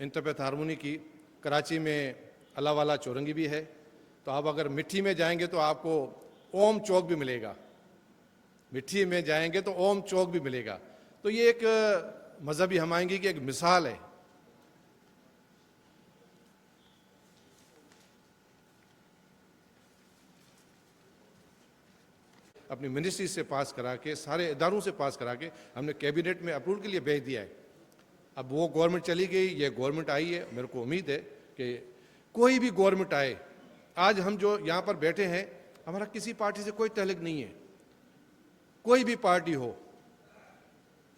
Interfaith harmony की कराची में अल्लाह वाला चौरंगी भी है। तो आप अगर मिट्टी में जाएंगे तो आपको ओम चौक भी मिलेगा, मिट्टी में जाएंगे तो ओम चौक भी मिलेगा। तो ये एक मजहबी हमायंगी की एक मिसाल है। अपनी मिनिस्ट्री से पास करा के, सारे इदारों से पास करा के हमने कैबिनेट में अप्रूवल के लिए भेज दिया है। अब वो गवर्नमेंट चली गई, ये गवर्नमेंट आई है। मेरे को उम्मीद है कि कोई भी गवर्नमेंट आए, आज हम जो यहाँ पर बैठे हैं, हमारा किसी पार्टी से कोई तल्लुक नहीं है। कोई भी पार्टी हो,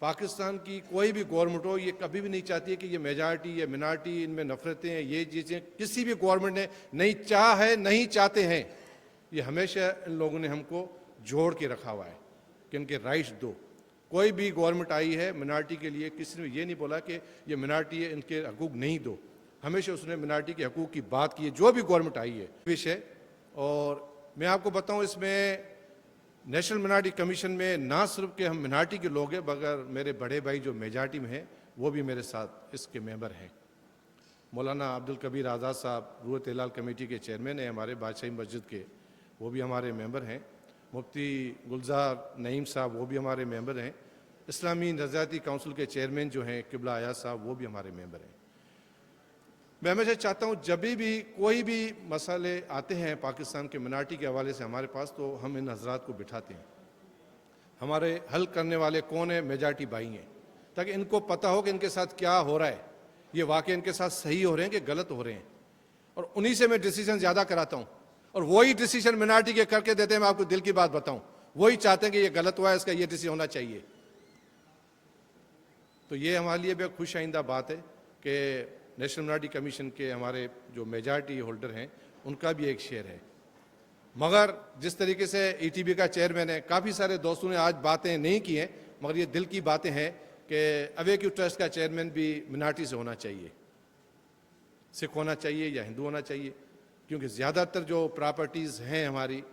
पाकिस्तान की कोई भी गवर्नमेंट हो, ये कभी भी नहीं चाहती है कि ये मेजॉरिटी या मिनॉरिटी, इनमें नफरतें हैं, ये चीज़ें किसी भी गवर्नमेंट ने नहीं चाहा है, नहीं चाहते हैं। ये हमेशा इन लोगों ने हमको जोड़ के रखा हुआ है कि इनके राइट्स दो। कोई भी गवर्नमेंट आई है मिनॉरिटी के लिए, किसी ने ये नहीं बोला कि ये मिनॉरिटी है, इनके हकूक़ नहीं दो। हमेशा उसने मिनॉरिटी के हकूक़ की बात की है, जो भी गवर्नमेंट आई है विषय। और मैं आपको बताऊं, इसमें नेशनल मिनॉरिटी कमीशन में ना सिर्फ कि हम मिनॉरिटी के लोग हैं, मगर मेरे बड़े भाई जो मेजॉरिटी में हैं वो भी मेरे साथ इसके मेंबर हैं। मौलाना अब्दुल कबीर आज़ाद साहब रूहत हिलाल कमेटी के चेयरमैन हैं हमारे बादशाही मस्जिद के, वो भी हमारे मेंबर हैं। मुफ्ती गुलजार नईम साहब वो भी हमारे मेंबर हैं। इस्लामी नज़ाती काउंसिल के चेयरमैन जो हैं किबला आयाज साहब वो भी हमारे मेंबर हैं। मैं हमेशा चाहता हूँ जब भी कोई भी मसाले आते हैं पाकिस्तान के मिनॉरिटी के हवाले से हमारे पास, तो हम इन हजरात को बिठाते हैं। हमारे हल करने वाले कौन है? मेजॉरिटी भाई हैं, ताकि इनको पता हो कि इनके साथ क्या हो रहा है, ये वाकई इनके साथ सही हो रहे हैं कि गलत हो रहे हैं। और उन्हीं से मैं डिसीजन ज़्यादा कराता हूँ, और वही डिसीजन मिनॉरिटी के करके देते हैं। मैं आपको दिल की बात बताऊं, वही चाहते हैं कि ये गलत हुआ है, इसका ये डिसीजन होना चाहिए। तो ये हमारे लिए भी खुश आइंदा बात है कि नेशनल मिनॉरिटी कमीशन के हमारे जो मेजॉरिटी होल्डर हैं उनका भी एक शेयर है। मगर जिस तरीके से ईटीबी का चेयरमैन है, काफ़ी सारे दोस्तों ने आज बातें नहीं की हैं, मगर ये दिल की बातें हैं कि अवेक्यू ट्रस्ट का चेयरमैन भी मिनॉरिटी से होना चाहिए, सिख होना चाहिए या हिंदू होना चाहिए, क्योंकि ज़्यादातर जो प्रॉपर्टीज़ हैं हमारी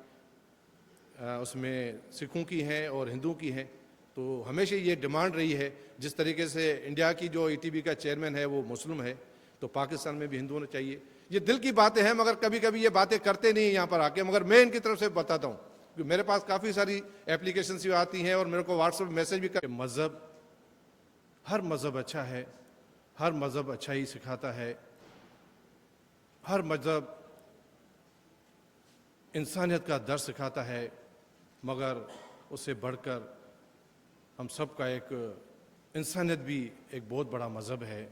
उसमें सिखों की हैं और हिंदुओं की हैं। तो हमेशा ये डिमांड रही है, जिस तरीके से इंडिया की जो ईटीबी का चेयरमैन है वो मुस्लिम है, तो पाकिस्तान में भी हिंदू होना चाहिए। ये दिल की बातें हैं, मगर कभी कभी ये बातें करते नहीं यहाँ पर आके। मगर मैं इनकी तरफ से बताता हूँ, क्योंकि मेरे पास काफ़ी सारी एप्लीकेशंस भी आती हैं और मेरे को व्हाट्सएप मैसेज भी कर। मज़हब, हर मज़हब अच्छा है, हर मज़हब अच्छा ही सिखाता है, हर मज़हब इंसानियत का दर्स सिखाता है। मगर उससे बढ़कर हम सब का एक इंसानियत भी एक बहुत बड़ा मज़हब है।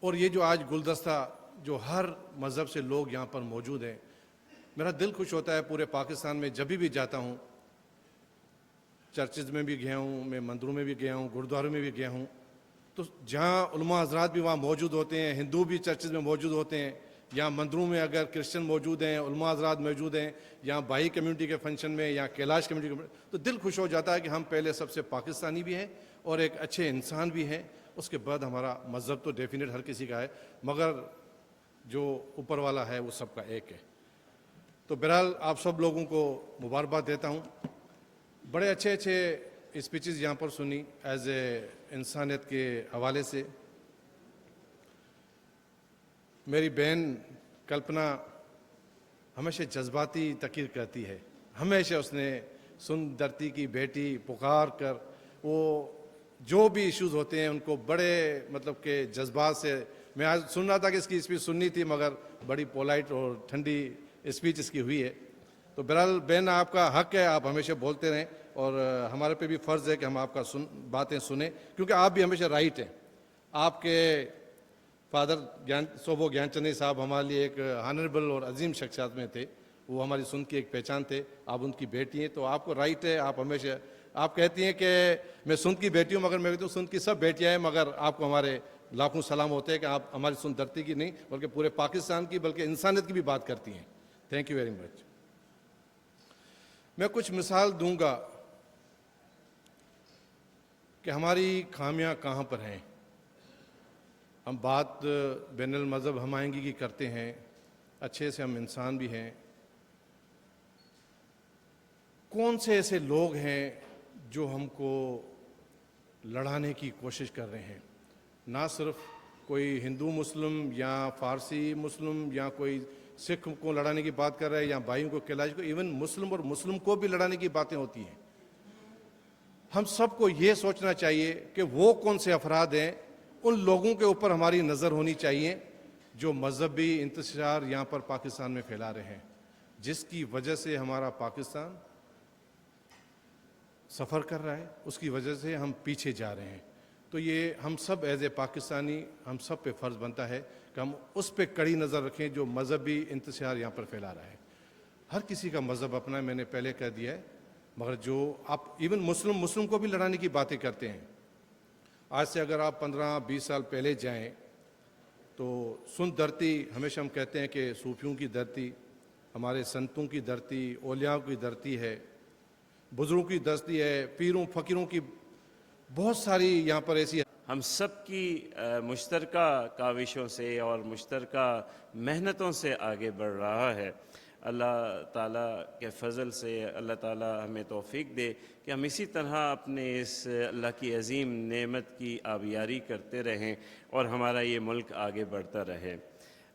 और ये जो आज गुलदस्ता, जो हर मज़हब से लोग यहाँ पर मौजूद हैं, मेरा दिल खुश होता है। पूरे पाकिस्तान में जब भी जाता हूँ, चर्चेज़ में भी गया हूँ, मैं मंदिरों में भी गया हूँ, गुरुद्वारों में भी गया हूँ, तो जहाँ उलमा हज़रात भी वहाँ मौजूद होते हैं, हिंदू भी चर्चेज़ में मौजूद होते हैं, या मंदिरों में अगर क्रिश्चियन मौजूद हैं, उलमा हज़रात मौजूद हैं, या भाई कम्युनिटी के फंक्शन में या कैलाश कम्युनिटी के, तो दिल खुश हो जाता है कि हम पहले सबसे पाकिस्तानी भी हैं और एक अच्छे इंसान भी हैं। उसके बाद हमारा मज़हब तो डेफिनेट हर किसी का है, मगर जो ऊपर वाला है वो सबका एक है। तो बहरहाल आप सब लोगों को मुबारकबाद देता हूँ। बड़े अच्छे अच्छे स्पीचेस यहाँ पर सुनी एज ए इंसानियत के हवाले से। मेरी बहन कल्पना हमेशा जज्बाती तकीर करती है, हमेशा उसने सुन धरती की बेटी पुकार कर, वो जो भी इश्यूज़ होते हैं उनको बड़े मतलब के जज्बात से, मैं आज सुन रहा था कि इसकी स्पीच सुननी थी, मगर बड़ी पोलाइट और ठंडी स्पीच इसकी हुई है। तो बहरहाल बहन, आपका हक है, आप हमेशा बोलते रहें, और हमारे पे भी फ़र्ज़ है कि हम आपका बातें सुने, क्योंकि आप भी हमेशा राइट हैं। आपके फादर सोबो ज्ञानचंद साहब हमारे लिए एक ऑनरेबल और अजीम शख्सियत में थे, वो हमारी सुन की एक पहचान थे। आप उनकी बेटी हैं, तो आपको राइट है। आप हमेशा, आप कहती हैं कि मैं सुन की बेटी हूँ, मगर मैं कहती हूँ सुन की सब बेटियाँ हैं, मगर आपको हमारे लाखों सलाम होते हैं कि आप हमारी सुन धरती की नहीं बल्कि पूरे पाकिस्तान की, बल्कि इंसानियत की भी बात करती हैं। Thank you very much. मैं कुछ मिसाल दूंगा कि हमारी खामियां कहाँ पर हैं। हम बात बैनुल मज़हब हमायंगी की करते हैं, अच्छे से हम इंसान भी हैं। कौन से ऐसे लोग हैं जो हमको लड़ाने की कोशिश कर रहे हैं? ना सिर्फ कोई हिंदू मुस्लिम या फारसी मुस्लिम या कोई सिख को लड़ाने की बात कर रहा है या भाइयों को कैलाश को, इवन मुस्लिम और मुस्लिम को भी लड़ाने की बातें होती हैं। हम सबको ये सोचना चाहिए कि वो कौन से अफराद हैं, उन लोगों के ऊपर हमारी नज़र होनी चाहिए जो मजहबी इंतशार यहाँ पर पाकिस्तान में फैला रहे हैं, जिसकी वजह से हमारा पाकिस्तान सफ़र कर रहा है, उसकी वजह से हम पीछे जा रहे हैं। तो ये हम सब एज ए पाकिस्तानी हम सब पे फ़र्ज़ बनता है कि हम उस पे कड़ी नज़र रखें जो मजहबी इंतशार यहाँ पर फैला रहा है। हर किसी का मज़हब अपना है, मैंने पहले कह दिया है, मगर जो आप इवन मुस्लिम को भी लड़ाने की बातें करते हैं। आज से अगर आप 15-20 साल पहले जाएं तो सुन धरती, हमेशा हम कहते हैं कि सूफियों की धरती, हमारे संतों की धरती, औलियाओं की धरती है, बुजुर्गों की धरती है, पीरों फ़कीरों की बहुत सारी यहाँ पर ऐसी। हम सब की मुश्तरका काविशों से और मुश्तरका मेहनतों से आगे बढ़ रहा है। अल्लाह ताला के फ़ज़ल से अल्लाह ताला हमें तौफ़ीक दे कि हम इसी तरह अपने इस अल्लाह की अज़ीम नेमत की आबियारी करते रहें और हमारा ये मुल्क आगे बढ़ता रहे।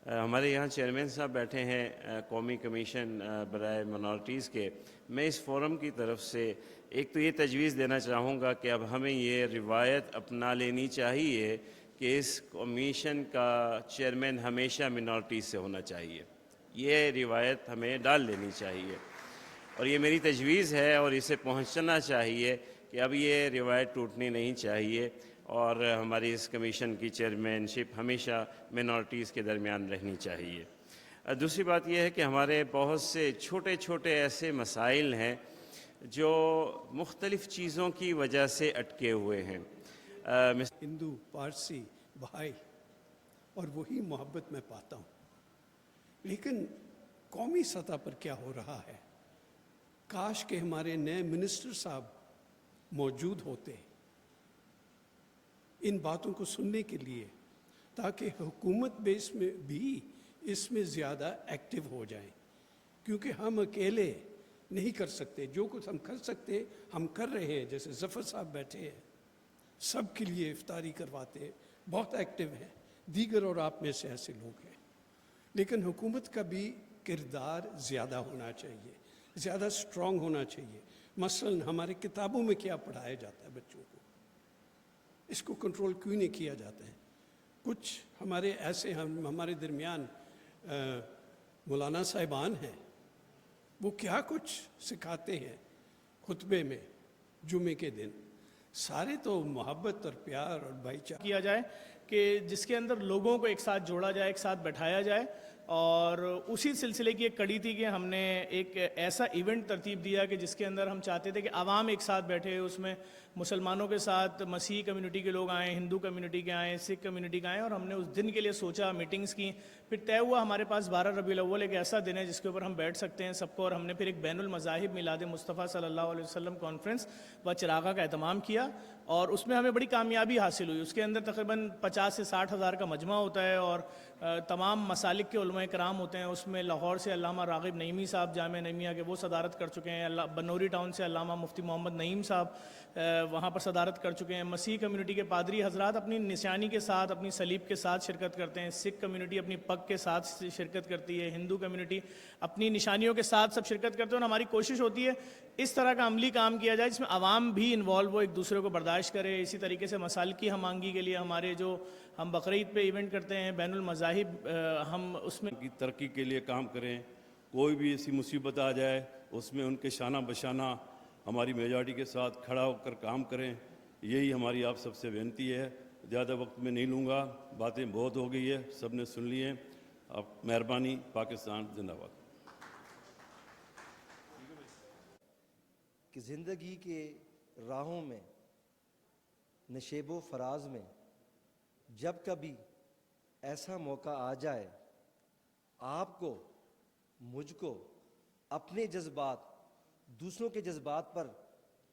हमारे यहाँ चेयरमैन साहब बैठे हैं कौमी कमीशन बराए मिनॉरिटीज़ के। मैं इस फोरम की तरफ से एक तो ये तजवीज़ देना चाहूँगा कि अब हमें ये रिवायत अपना लेनी चाहिए कि इस कमीशन का चेयरमैन हमेशा मिनॉरिटीज़ से होना चाहिए। ये रिवायत हमें डाल लेनी चाहिए और ये मेरी तजवीज़ है और इसे पहुँचना चाहिए कि अब ये रिवायत टूटनी नहीं चाहिए और हमारी इस कमीशन की चेयरमैनशिप हमेशा मिनॉरिटीज़ के दरमियान रहनी चाहिए। दूसरी बात यह है कि हमारे बहुत से छोटे छोटे ऐसे मसाइल हैं जो मुख्तलिफ़ चीज़ों की वजह से अटके हुए हैं। हिंदू, पारसी, भाई और वही मोहब्बत मैं पाता हूँ, लेकिन कौमी सतह पर क्या हो रहा है, काश के हमारे नए मिनिस्टर साहब मौजूद होते इन बातों को सुनने के लिए, ताकि हुकूमत बेस में भी इसमें ज़्यादा एक्टिव हो जाएं, क्योंकि हम अकेले नहीं कर सकते। जो कुछ हम कर सकते हम कर रहे हैं। जैसे ज़फ़र साहब बैठे हैं, सब के लिए इफ्तारी करवाते हैं, बहुत एक्टिव हैं। दीगर और आप में से ऐसे लोग हैं, लेकिन हुकूमत का भी किरदार ज़्यादा होना चाहिए, ज़्यादा स्ट्रॉन्ग होना चाहिए। मसलन हमारे किताबों में क्या पढ़ाया जाता है बच्चों को, इसको कंट्रोल क्यों नहीं किया जाता है। कुछ हमारे ऐसे हमारे दरमियान मौलाना साहिबान हैं, वो क्या कुछ सिखाते हैं खुतबे में जुमे के दिन। सारे तो मोहब्बत और प्यार और भाईचारा किया जाए कि जिसके अंदर लोगों को एक साथ जोड़ा जाए, एक साथ बैठाया जाए। और उसी सिलसिले की एक कड़ी थी कि हमने एक ऐसा इवेंट तरतीब दिया कि जिसके अंदर हम चाहते थे कि आवाम एक साथ बैठे, उसमें मुसलमानों के साथ मसीही कम्युनिटी के लोग आएँ, हिंदू कम्युनिटी के आएँ, सिख कम्युनिटी के आएँ। और हमने उस दिन के लिए सोचा, मीटिंग्स की, फिर तय हुआ हमारे पास 12 रबीउल अव्वल एक ऐसा दिन है जिसके ऊपर हम बैठ सकते हैं सबको। और हमने फिर एक बैनुल मज़ाहिब मिलाद मुस्तफ़ा सल्लल्लाहु अलैहि वसल्लम कॉन्फ्रेंस व चिरागा का एहतमाम किया और उसमें हमें बड़ी कामयाबी हासिल हुई। उसके अंदर तकरीबन 50 से 60 हज़ार का मजमा होता है और तमाम मसालिक के उलमा कराम होते हैं। उसमें लाहौर से अल्लामा राग़िब नईमी साहब जामिया नईमिया के वो सदारत कर चुके हैं। बनौरी टाउन से अल्लामा मुफ्ती मोहम्मद नईम साहब वहाँ पर सदारत कर चुके हैं। मसीह कम्युनिटी के पादरी हजरात अपनी निशानी के साथ, अपनी सलीब के साथ शिरकत करते हैं। सिख कम्युनिटी अपनी पग के साथ शिरकत करती है। हिंदू कम्युनिटी अपनी निशानियों के साथ सब शिरकत करते हैं। और हमारी कोशिश होती है इस तरह का अमली काम किया जाए जिसमें आवाम भी इन्वॉल्व हो, एक दूसरे को बर्दाश्त करे। इसी तरीके से मसाइल की हम मांगी के लिए हमारे जो हम बकरीद पे इवेंट करते हैं बैनुल मज़ाहिब, हम उसमें की तरक्की के लिए काम करें। कोई भी ऐसी मुसीबत आ जाए उसमें उनके शाना बशाना हमारी मेजॉरिटी के साथ खड़ा होकर काम करें। यही हमारी आप सबसे विनती है। ज़्यादा वक्त में नहीं लूँगा, बातें बहुत हो गई है, सब ने सुन ली हैं। आप मेहरबानी। पाकिस्तान जिंदाबाद। कि ज़िंदगी के राहों में, नशेबो फराज में जब कभी ऐसा मौका आ जाए, आपको मुझको अपने जज्बात दूसरों के जज्बात पर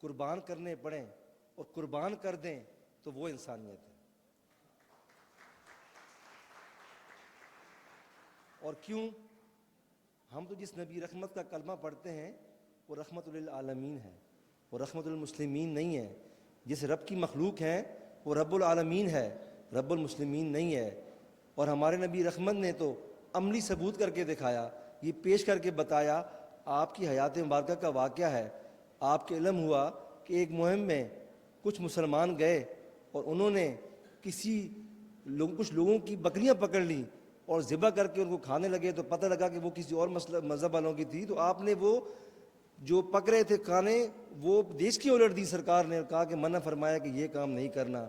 कुर्बान करने पड़ें और कुर्बान कर दें, तो वो इंसानियत है। और क्यों? हम तो जिस नबी रहमत का कलमा पढ़ते हैं वो रहमतुल आलमीन है, वो रहमतुल मुस्लिमीन नहीं है। जिस रब की मखलूक है वो रब्बुल आलमीन है, رب المسلمین نہیں ہے. اور ہمارے نبی رحمت نے تو عملی ثبوت کر کے دکھایا, یہ پیش کر کے بتایا. آپ کی حیات مبارکہ کا واقعہ ہے, آپ کے علم ہوا کہ ایک مہم میں کچھ مسلمان گئے اور انہوں نے کچھ لوگوں کی بکریاں پکڑ لیں اور ذبح کر کے ان کو کھانے لگے, تو پتہ لگا کہ وہ کسی اور مذہب والوں کی تھی. تو آپ نے وہ جو پک رہے تھے کھانے وہ دیش کی الٹ دی سرکار نے, اور کہا کہ منع فرمایا کہ یہ کام نہیں کرنا.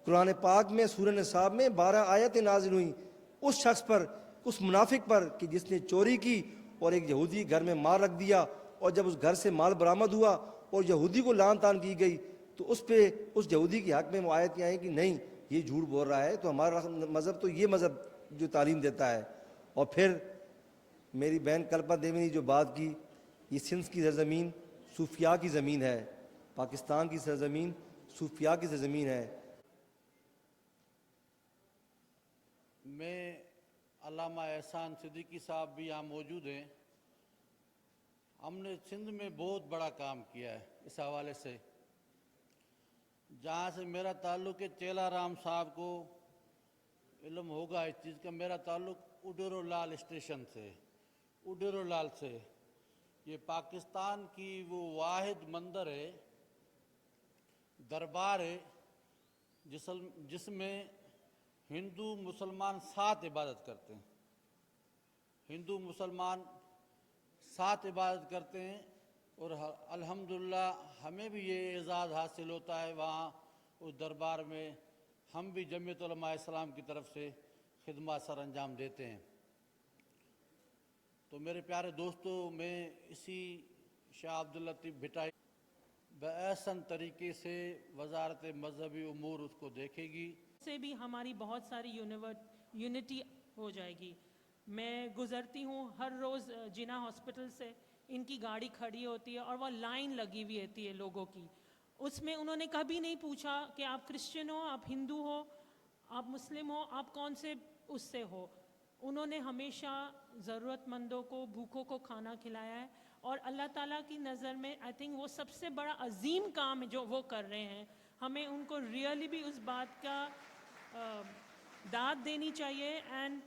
قرآن پاک میں سورہ نساء میں 12 آیتیں نازل ہوئیں اس شخص پر, اس منافق پر, کہ جس نے چوری کی اور ایک یہودی گھر میں مال رکھ دیا, اور جب اس گھر سے مال برآمد ہوا اور یہودی کو لعن طعن کی گئی تو اس پہ اس یہودی کی حق میں وہ آیتیں آئیں کہ نہیں یہ جھوٹ بول رہا ہے. تو ہمارا مذہب تو یہ مذہب جو تعلیم دیتا ہے. اور پھر میری بہن کلپا دیوی نے جو بات کی, یہ سندھ کی سرزمین صوفیاء کی زمین ہے, پاکستان کی سرزمین صوفیاء کی سرزمین ہے. میں علامہ احسان صدیقی صاحب بھی یہاں موجود ہیں. ہم نے سندھ میں بہت بڑا کام کیا ہے اس حوالے سے. جہاں سے میرا تعلق ہے, چیلا رام صاحب کو علم ہوگا اس چیز کا, میرا تعلق اڈیرو لال اسٹیشن سے, اڈیرو لال سے. یہ پاکستان کی وہ واحد مندر ہے, دربار ہے, جس میں ہندو مسلمان ساتھ عبادت کرتے ہیں. ہندو مسلمان ساتھ عبادت کرتے ہیں, اور الحمدللہ ہمیں بھی یہ اعزاز حاصل ہوتا ہے وہاں اس دربار میں. ہم بھی جمعیت علماء اسلام کی طرف سے خدمات سر انجام دیتے ہیں. تو میرے پیارے دوستو, میں اسی شاہ عبداللطیف بھٹائی بأحسن طریقے سے وزارت مذہبی امور اس کو دیکھے گی. سے بھی ہماری بہت ساری یونٹی ہو جائے گی. میں گزرتی ہوں ہر روز جنا ہاسپٹل سے, ان کی گاڑی کھڑی ہوتی ہے اور وہ لائن لگی ہوئی ہوتی ہے لوگوں کی. اس میں انہوں نے کبھی نہیں پوچھا کہ آپ کرسچن ہو, آپ ہندو ہو, آپ مسلم ہو, آپ کون سے اس سے ہو. انہوں نے ہمیشہ ضرورت مندوں کو, بھوکوں کو کھانا کھلایا ہے. اور اللہ تعالیٰ کی نظر میں آئی تھنک وہ سب سے بڑا عظیم کام ہے جو وہ کر رہے ہیں. ہمیں ان کو ریئلی بھی اس بات کا داد دینی چاہیے. اینڈ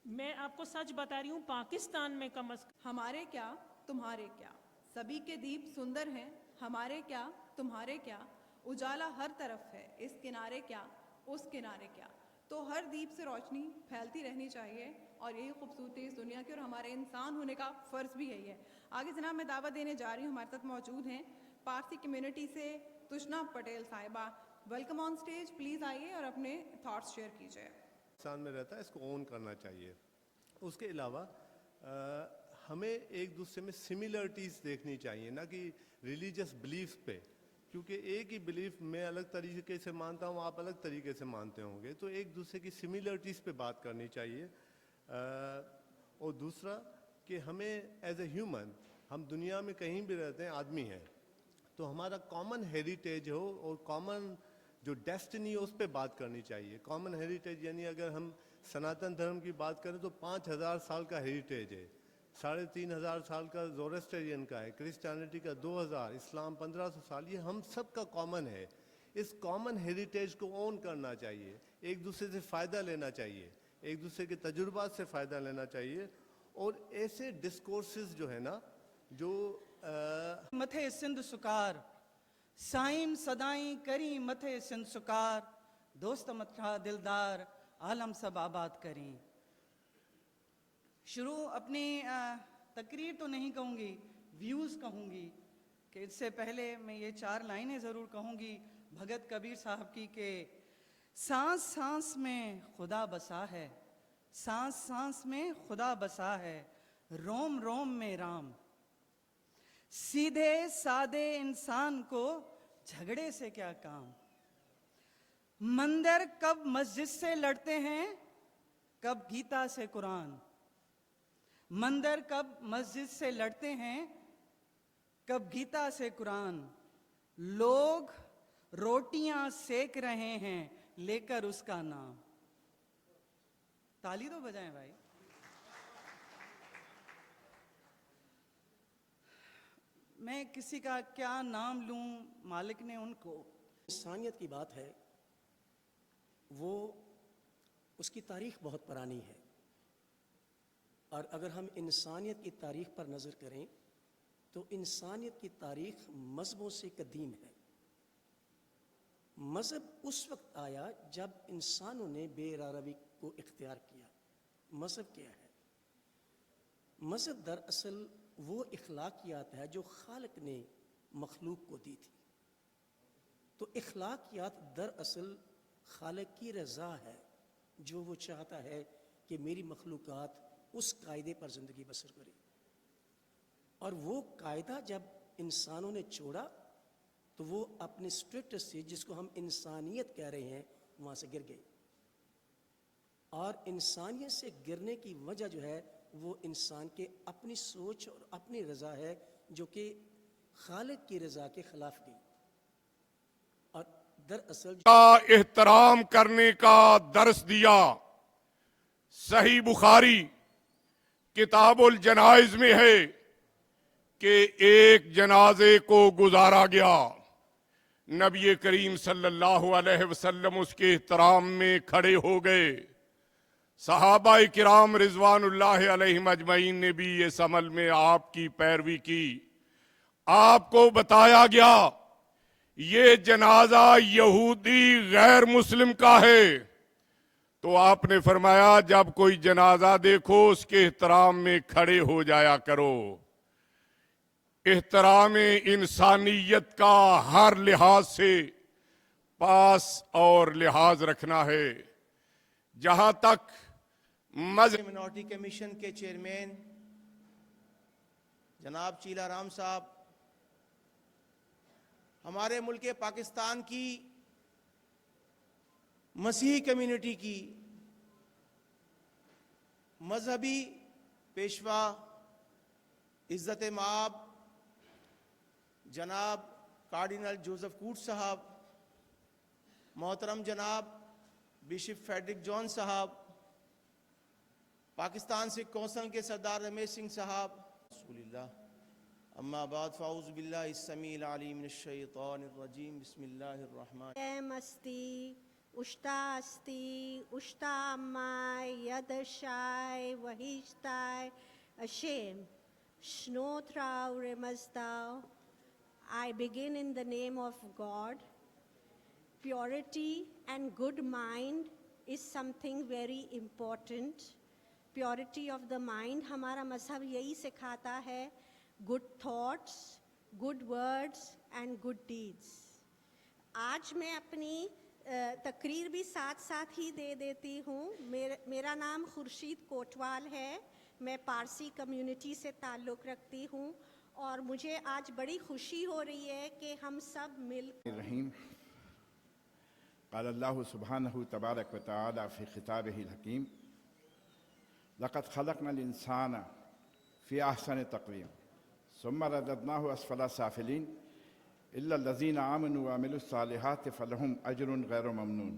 میں آپ کو سچ بتا رہی ہوں, پاکستان میں کم از کم ہمارے کیا تمہارے کیا, سبھی کے دیپ سندر ہیں. ہمارے کیا تمہارے کیا, اجالا ہر طرف ہے, اس کنارے کیا اس کنارے کیا. تو ہر دیپ سے روشنی پھیلتی رہنی چاہیے, اور یہی خوبصورتی اس دنیا کی, اور ہمارے انسان ہونے کا فرض بھی یہی ہے. آگے جناب میں دعوت دینے جا رہی ہوں, ہمارے ساتھ موجود ہیں پارسی کمیونٹی سے تشنا پٹیل صاحبہ. ویلکم آن سٹیج, پلیز آئیے اور اپنے تھاٹس شیئر کیجیے. پاکستان میں رہتا ہے, اس کو اون کرنا چاہیے. اس کے علاوہ ہمیں ایک دوسرے میں سملرٹیز دیکھنی چاہیے, نہ کہ ریلیجس بلیفس پہ, کیونکہ ایک ہی بلیف میں الگ طریقے سے مانتا ہوں, آپ الگ طریقے سے مانتے ہوں گے. تو ایک دوسرے کی سملرٹیز پہ بات کرنی چاہیے. اور دوسرا کہ ہمیں ایز اے ہیومن, ہم دنیا میں کہیں بھی رہتے ہیں, آدمی ہیں, تو ہمارا کامن ہیریٹیج ہو اور کامن جو ڈیسٹنی ہو اس پہ بات کرنی چاہیے. کامن ہیریٹیج یعنی اگر ہم سناتن دھرم کی بات کریں تو 5000 سال کا ہیریٹیج ہے, 3500 سال کا زورسٹرین کا ہے, کرسچینٹی کا 2000, اسلام 1500 سال. یہ ہم سب کا کامن ہے. اس کامن ہیریٹیج کو اون کرنا چاہیے, ایک دوسرے سے فائدہ لینا چاہیے, ایک دوسرے کے تجربات سے فائدہ لینا چاہیے. اور ایسے ڈسکورسز جو ہے نا, جو متھے سندھ سکار, سائم صدائیں کری متھے سندھ سکار, دوست متھا دلدار عالم سب آباد کریں. شروع اپنی تقریر تو نہیں کہوں گی, ویوز کہوں گی, کہ اس سے پہلے میں یہ 4 لائنیں ضرور کہوں گی بھگت کبیر صاحب کی, کہ سانس سانس میں خدا بسا ہے, سانس سانس میں خدا بسا ہے, روم روم میں رام. سیدھے سادے انسان کو جھگڑے سے کیا کام. مندر کب مسجد سے لڑتے ہیں, کب گیتا سے قرآن. مندر کب مسجد سے لڑتے ہیں, کب گیتا سے قرآن. لوگ روٹیاں سیک رہے ہیں لے کر اس کا نام. تالی تو بجائیں بھائی. میں کسی کا کیا نام لوں, مالک نے ان کو. انسانیت کی بات ہے وہ اس کی تاریخ بہت پرانی ہے، اور اگر ہم انسانیت کی تاریخ پر نظر کریں تو انسانیت کی تاریخ مذہبوں سے قدیم ہے۔ مذہب اس وقت آیا جب انسانوں نے بے راروی کو اختیار کیا۔ مذہب کیا ہے؟ مذہب دراصل وہ اخلاقیات ہے جو خالق نے مخلوق کو دی تھی۔ تو اخلاقیات دراصل خالق کی رضا ہے، جو وہ چاہتا ہے کہ میری مخلوقات اس قاعدے پر زندگی بسر کرے، اور وہ قاعدہ جب انسانوں نے چھوڑا تو وہ اپنے اسٹیٹس سے، جس کو ہم انسانیت کہہ رہے ہیں، وہاں سے گر گئے۔ اور انسانیت سے گرنے کی وجہ جو ہے وہ انسان کے اپنی سوچ اور اپنی رضا ہے، جو کہ خالق کی رضا کے خلاف گئی۔ اور دراصل کا احترام کرنے کا درس دیا۔ صحیح بخاری کتاب الجنائز میں ہے کہ ایک جنازے کو گزارا گیا، نبی کریم صلی اللہ علیہ وسلم اس کے احترام میں کھڑے ہو گئے۔ صحابہ کرام رضوان اللہ علیہم اجمعین نے بھی اس عمل میں آپ کی پیروی کی۔ آپ کو بتایا گیا یہ جنازہ یہودی غیر مسلم کا ہے، تو آپ نے فرمایا جب کوئی جنازہ دیکھو اس کے احترام میں کھڑے ہو جایا کرو۔ احترام انسانیت کا ہر لحاظ سے پاس اور لحاظ رکھنا ہے۔ جہاں تک مذہب منورٹی کمیشن کے چیئرمین جناب چیلا رام صاحب، ہمارے ملک پاکستان کی مسیحی کمیونٹی کی مذہبی پیشوا عزت مآب جناب کارڈینل جوزف کوٹ صاحب، محترم جناب بشپ فیڈرک جان صاحب، پاکستان سکھ کونسل کے سردار رمیش سنگھ صاحب، رسول اللہ، اما بعد فاعوذ باللہ السمیع العلیم من الشیطان الرجیم، بسم اللہ الرحمن استی اشتا استی اشتا Amai یدشائی وحیشتائی ashamed شنوتراو رمزداو. I begin in the name of God. Purity and good mind is something very important. Purity of the mind, ہمارا مذہب یہی سکھاتا ہے. Good thoughts, good words and good deeds. آج میں اپنی تقریر بھی ساتھ ساتھ ہی دے دیتی ہوں. میرا نام خورشید کوٹوال ہے، میں پارسی کمیونٹی سے تعلق رکھتی ہوں، اور مجھے آج بڑی خوشی ہو رہی ہے کہ ہم سب مل الرحیم. قال اللہ سبحانہ تبارک و تعالی فی خطابہ الحکیم لقد خلقنا الانسان فی احسن تقویم ثم رددناه اسفل سافلین الا الذین آمنوا وعملوا الصالحات فلہم اجر غیر ممنون.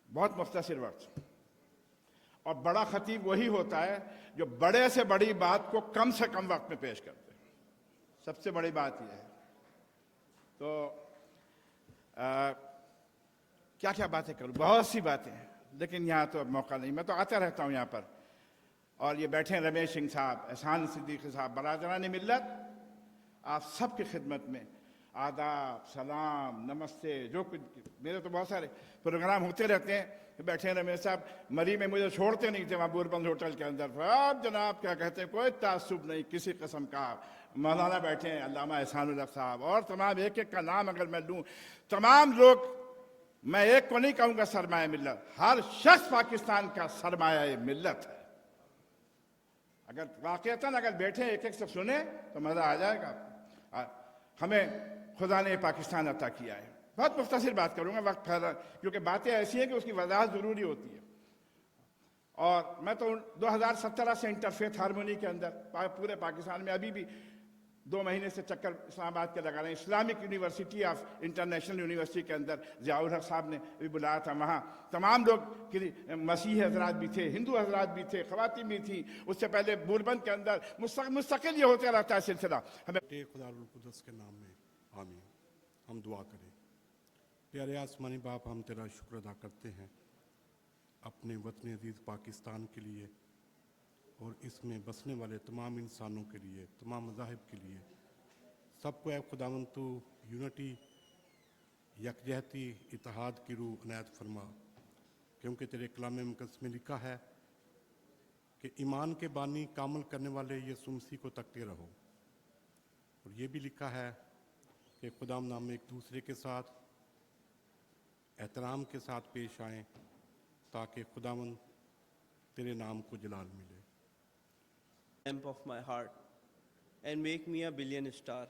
بہت مختصر وقت، اور بڑا خطیب وہی ہوتا ہے جو بڑے سے بڑی بات کو کم سے کم وقت میں پیش کرتے ہیں. سب سے بڑی بات یہ ہے. تو کیا باتیں کروں، بہت سی باتیں ہیں، لیکن یہاں تو اب موقع نہیں. میں تو آتا رہتا ہوں یہاں پر، اور یہ بیٹھے ہیں رمیش سنگھ صاحب، احسان صدیقی صاحب، برادران ملت، آپ سب کی خدمت میں آداب، سلام، نمستے، جو کچھ. میرے تو بہت سارے پروگرام ہوتے رہتے ہیں. بیٹھے ہیں رمیش صاحب، مری میں مجھے چھوڑتے نہیں تھے وہاں بوربند ہوٹل کے اندر. اب جناب کیا کہتے ہیں، کوئی تعصب نہیں کسی قسم کا. مولانا بیٹھے ہیں، علامہ احسان الحق صاحب، اور تمام ایک ایک کا نام اگر میں لوں، تمام لوگ، میں ایک کو نہیں کہوں گا سرمایہ ملت، ہر شخص پاکستان کا سرمایہ ملت ہے. اگر واقعتاً اگر بیٹھے ایک ایک سے سنیں تو مزہ آ جائے گا. ہمیں خدا نے پاکستان عطا کیا ہے. بہت مختصر بات کروں گا، وقت پھیلا، کیونکہ باتیں ایسی ہیں کہ اس کی وضاحت ضروری ہوتی ہے. اور میں تو 2017 سے انٹرفیتھ ہارمونی کے اندر پورے پاکستان میں ابھی بھی 2 مہینے سے چکر اسلام آباد کے لگا رہے ہیں. Islamic university of international university کے اندر ضیاء الحق صاحب نے بھی بلایا تھا. وہاں تمام لوگ، مسیحی حضرات بھی تھے، ہندو حضرات بھی تھے، خواتین بھی تھیں. اس سے پہلے بوربند کے اندر مستقل یہ ہوتا رہتا ہے سلسلہ. ہمیں خدا القدس کے نام میں آمین. ہم دعا کریں. प्यारे आसमानी बाप, हम तेरा शुक्र अदा करते हैं अपने वतन अजीज़ पाकिस्तान के लिए और इसमें बसने वाले तमाम इंसानों के लिए, तमाम मज़ाहिब के लिए। सबको ऐ खुदावंद तू यूनिटी, यकजहती, इत्तेहाद की रूह अनायत फरमा, क्योंकि तेरे कलाम मुक़द्दस में लिखा है कि ईमान के बानी कामल करने वाले यीशु मसीह को तकते रहो। और ये भी लिखा है कि खुदाम नाम एक दूसरे के साथ एहतराम के साथ पेश आएं ताकि खुदावन तेरे नाम को जलाल मिले। Lamp of my heart, and make me a billion star,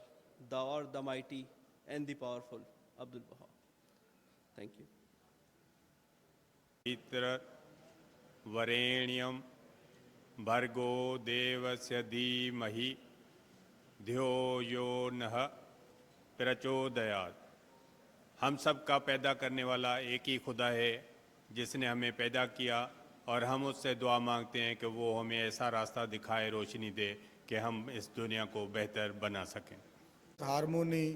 thou art the mighty and the powerful. Abdul Baha. Thank you. पितर वरेण्यम भर्गो देवस्य धीमहि धियो यो नः प्रचोदयात्। हम सब का पैदा करने वाला एक ही खुदा है जिसने हमें पैदा किया, और हम उससे दुआ मांगते हैं कि वो हमें ऐसा रास्ता दिखाए, रोशनी दे कि हम इस दुनिया को बेहतर बना सकें। हारमोनी,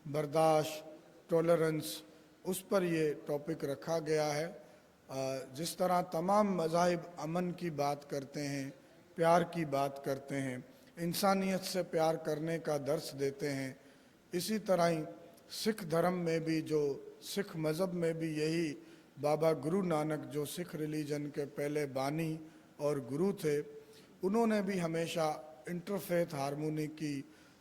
बर्दाश्त, टॉलरेंस, उस पर ये टॉपिक रखा गया है। जिस तरह तमाम मज़ाहिब अमन की बात करते हैं, प्यार की बात करते हैं, इंसानियत से प्यार करने का दर्स देते हैं, इसी तरह ही सिख धर्म में भी, जो सिख मज़हब में भी यही बाबा गुरु नानक, जो सिख रिलीजन के पहले बानी और गुरु थे, उन्होंने भी हमेशा इंटरफेथ हारमोनी की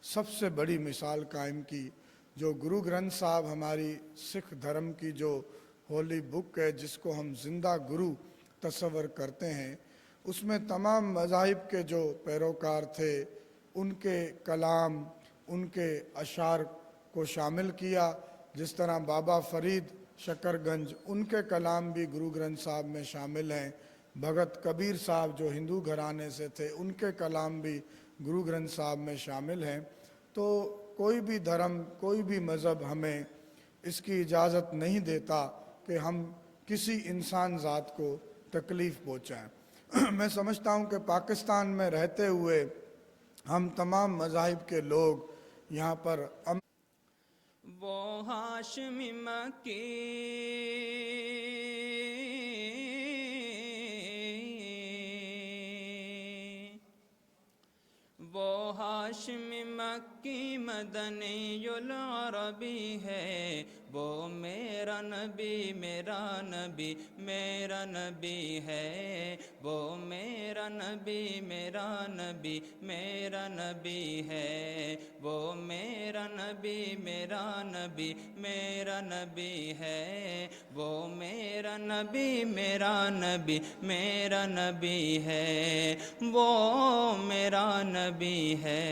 सबसे बड़ी मिसाल कायम की। जो गुरु ग्रंथ साहब हमारी सिख धर्म की जो होली बुक है, जिसको हम जिंदा गुरु तस्वर करते हैं, उसमें तमाम मज़ाहिब के जो पैरोकार थे उनके कलाम, उनके अशार को शामिल किया। जिस तरह बाबा फरीद शकरगंज, उनके कलाम भी गुरु ग्रंथ साहब में शामिल हैं। भगत कबीर साहब जो हिंदू घराने से थे, उनके कलाम भी गुरु ग्रंथ साहब में शामिल हैं। तो कोई भी धर्म, कोई भी मज़हब हमें इसकी इजाज़त नहीं देता कि हम किसी इंसान ज़ात को तकलीफ़ पहुँचाएँ। मैं समझता हूँ कि पाकिस्तान में रहते हुए हम तमाम मज़ाहिब के लोग यहाँ पर वो हाशमी मक्की वो हाशमी मक्की मदनीयुल अरबी है, वो मेरा नबी मेरा नबी मेरा नबी है, वो मेरा नबी मेरा नबी मेरा नबी है, वो मेरा नबी मेरा नबी मेरा नबी है, वो मेरा नबी मेरा नबी मेरा नबी है, वो मेरा नबी है।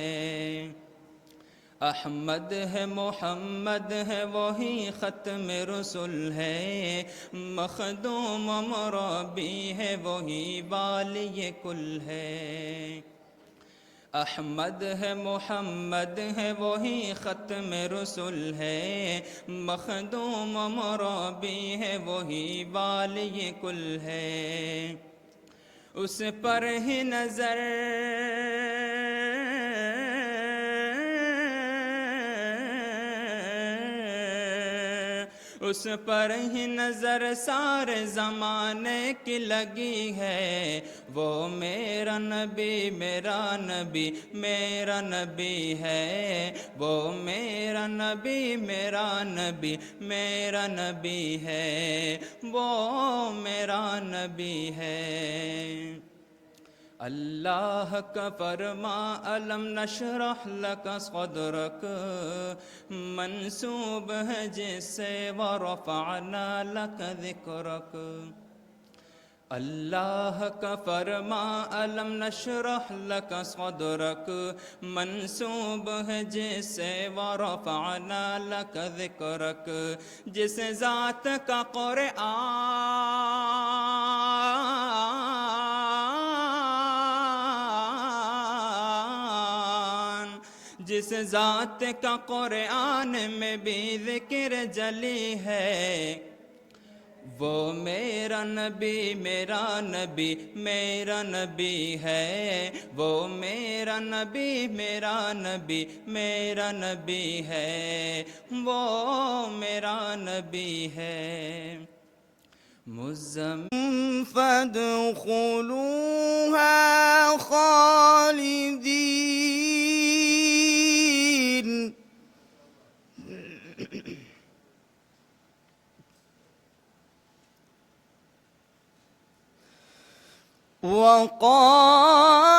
अहमद है, मोहम्मद है, वही ख़त्म रसूल है, मखदूम मरबी है, वही वाली कुल है। अहमद है, मोहम्मद है, वही ख़त्म रसूल है, मखदूम मरबी है, वही वाली कुल है। उस पर ही नज़र उस पर ही नज़र सारे ज़माने की लगी है, वो मेरा नबी मेरा नबी मेरा नबी है, वो मेरा नबी मेरा नबी मेरा नबी है, वो मेरा नबी है। अल्लाह का फरमा अलम नशरह लक सदरक, मंसूब है जिससे व रफ़अना लक ज़िक्रक। अल्लाह का फरमा अलम नशरह लक सदरक, मंसूब है जिससे व रफ़अना लक ज़िक्रक। जिस ज़ात का जिस ज़ात का कुरान में भी ज़िक्र जली है, وہ میرا نبی میرا نبی میرا نبی ہے، وہ میرا نبی میرا نبی میرا نبی ہے، وہ میرا نبی ہے۔ مزمل فادخلوها خالدین۔ وقال